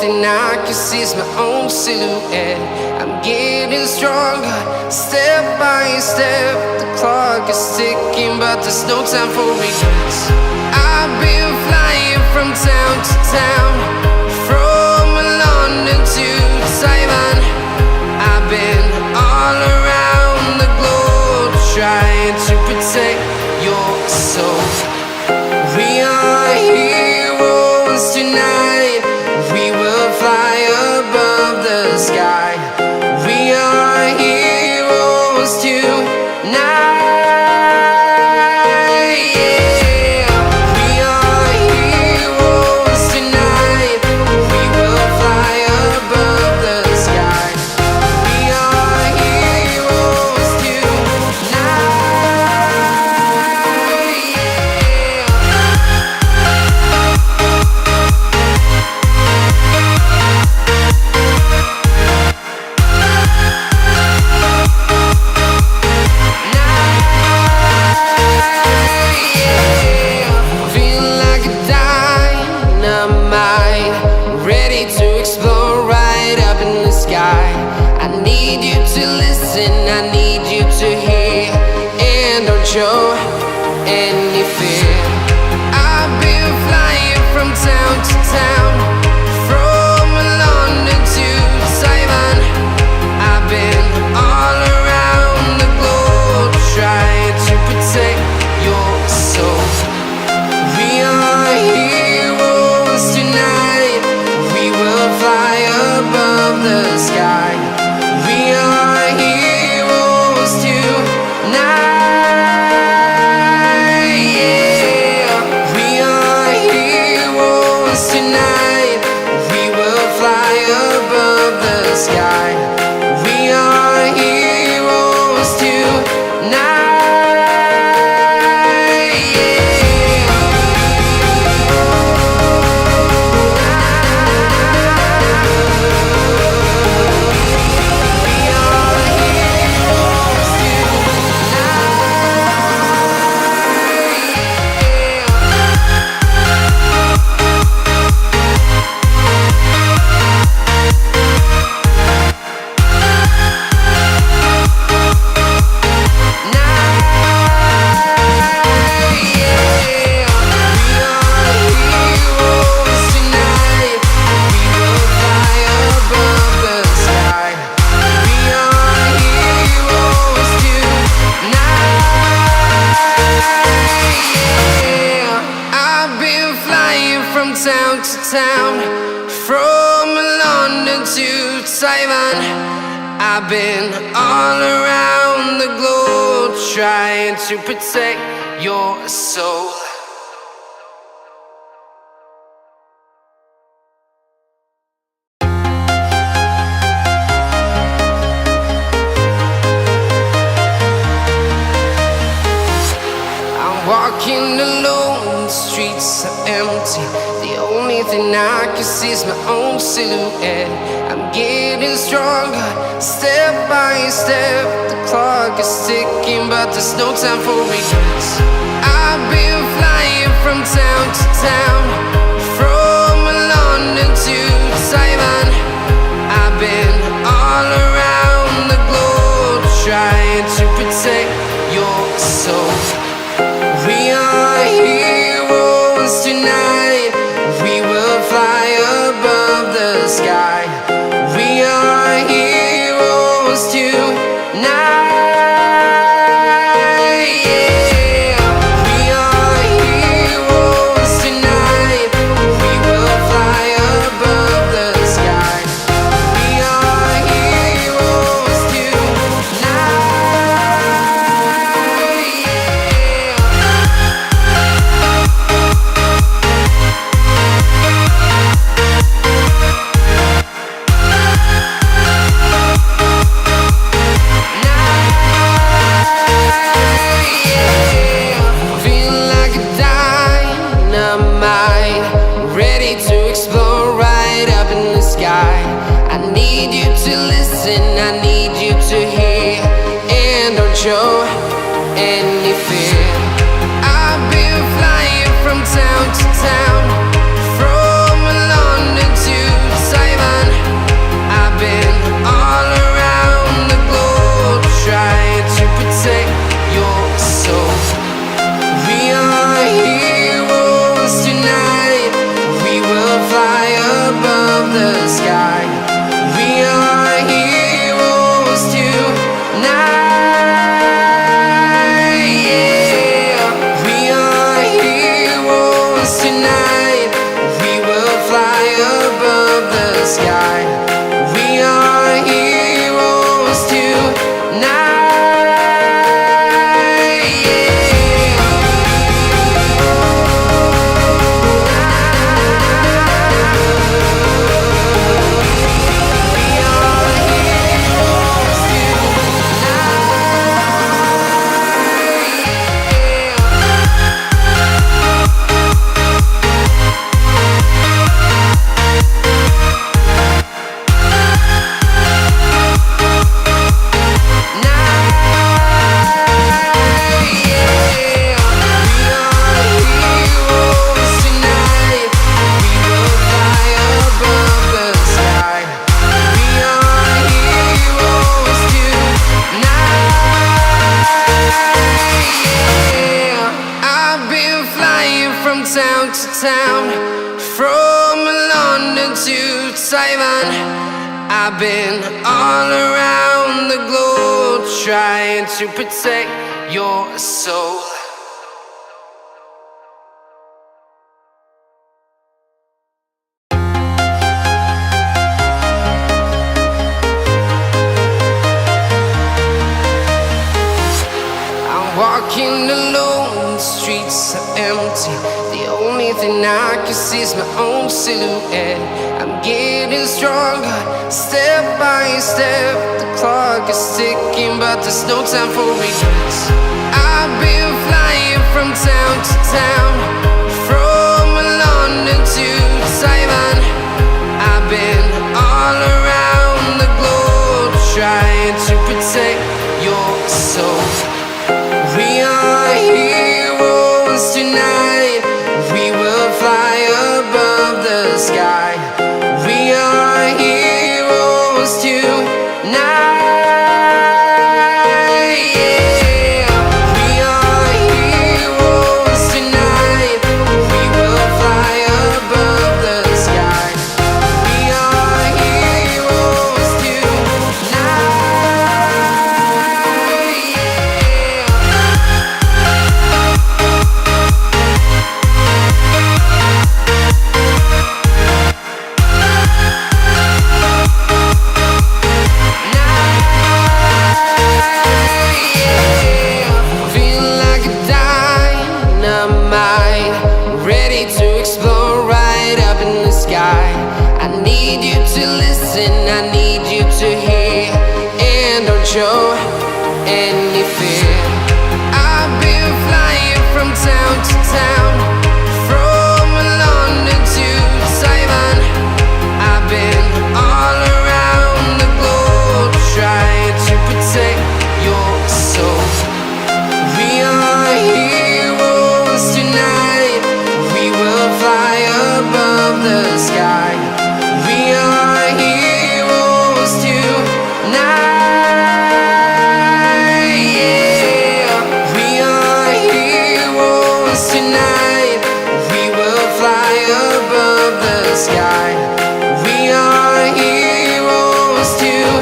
thing I can see is my own silhouette. I'm getting stronger, step by step. The clock is ticking, but there's no time for regrets. I've been flying from town to town, from London to Taiwan. I've been all around the globe, trying to protect your soul. We are heroes tonight. We will fly above the sky. We are heroes tonight. Yeah. We are heroes tonight. We will fly above the sky. We are heroes tonight. I need you to hear and don't show any fear. I've been flying from town to town, from London to Taiwan. I've been all around the globe, trying to protect your soul. We are heroes tonight. We will fly above the sky. We are heroes tonight. Yeah. We are heroes tonight. We will fly above the sky. We are heroes tonight. Town to town, from London to Taiwan. I've been all around the globe, trying to protect your soul. I'm walking alone, the streets are empty. The only thing I can see is my own silhouette. I'm getting stronger, step by step. The clock is ticking, but there's no time for regrets. I've been flying from town to town, from London to Taiwan. I've been all around the globe, trying to protect your soul. We are heroes tonight. We will fly above the sky. We are heroes tonight. Yeah. We are heroes tonight. We will fly above the sky. We are heroes tonight. I need you to hear and don't show any fear. I've been flying from town to town, from London to Taiwan. town, from London to Taiwan. I've been all around the globe trying to protect your soul. Walking alone, the streets are empty. The only thing I can see is my own silhouette. I'm getting stronger, step by step. The clock is ticking, but there's no time for regrets. I've been flying from town to town, from London to Taiwan. I've been all around the globe trying to protect your soul. We are heroes tonight. We will fly above the sky. We are heroes tonight. Yeah. We are heroes tonight. We will fly above the sky. We are heroes tonight. I need you to hear, and don't show any fear. I've been flying from town to town, from London to Taiwan. I've been all around the globe trying to protect your soul. We are heroes tonight. We will fly above the sky. We are heroes tonight. Yeah. We are heroes tonight. We will fly above the sky. We are heroes tonight.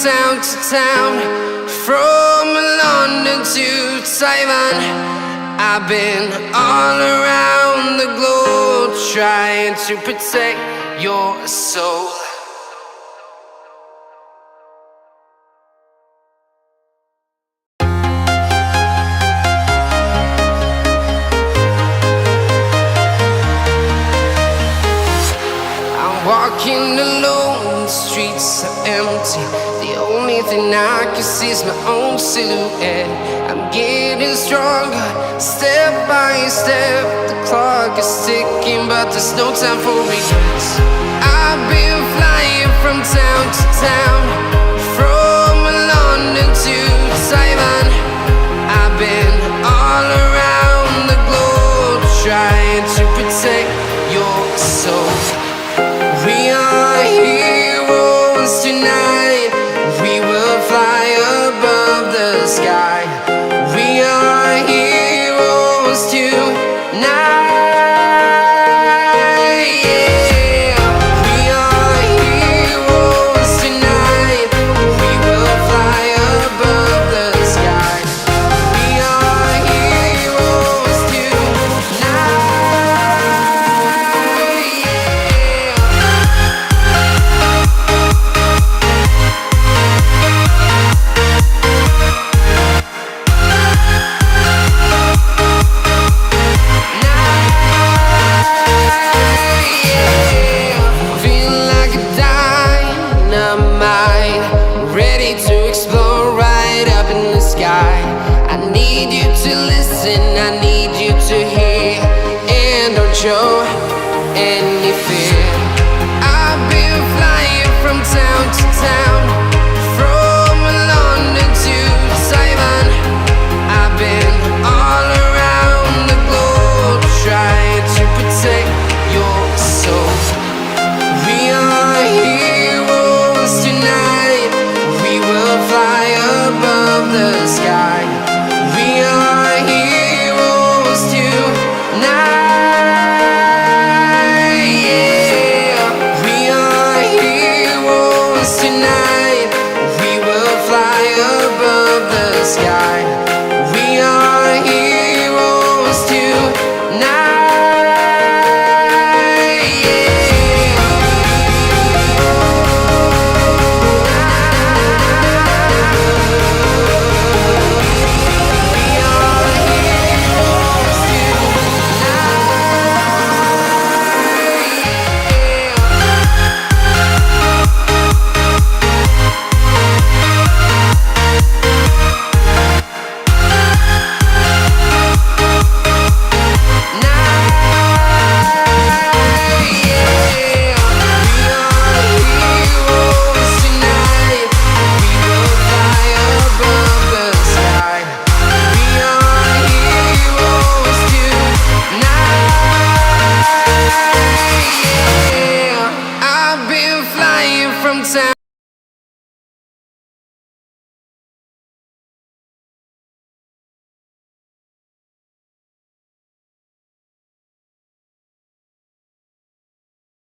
Town to town, from London to Taiwan. I've been all around the globe trying to protect your soul. I'm walking alone, the streets are empty. The only thing I can see is my own silhouette. I'm getting stronger, step by step. The clock is ticking, but there's no time for regrets. I've been flying from town to town, from London to Taiwan. I've been all around the globe trying to protect your soul. We are heroes tonight. We will fly above the sky. We are heroes tonight. Yeah. We are heroes tonight. We will fly above any fear.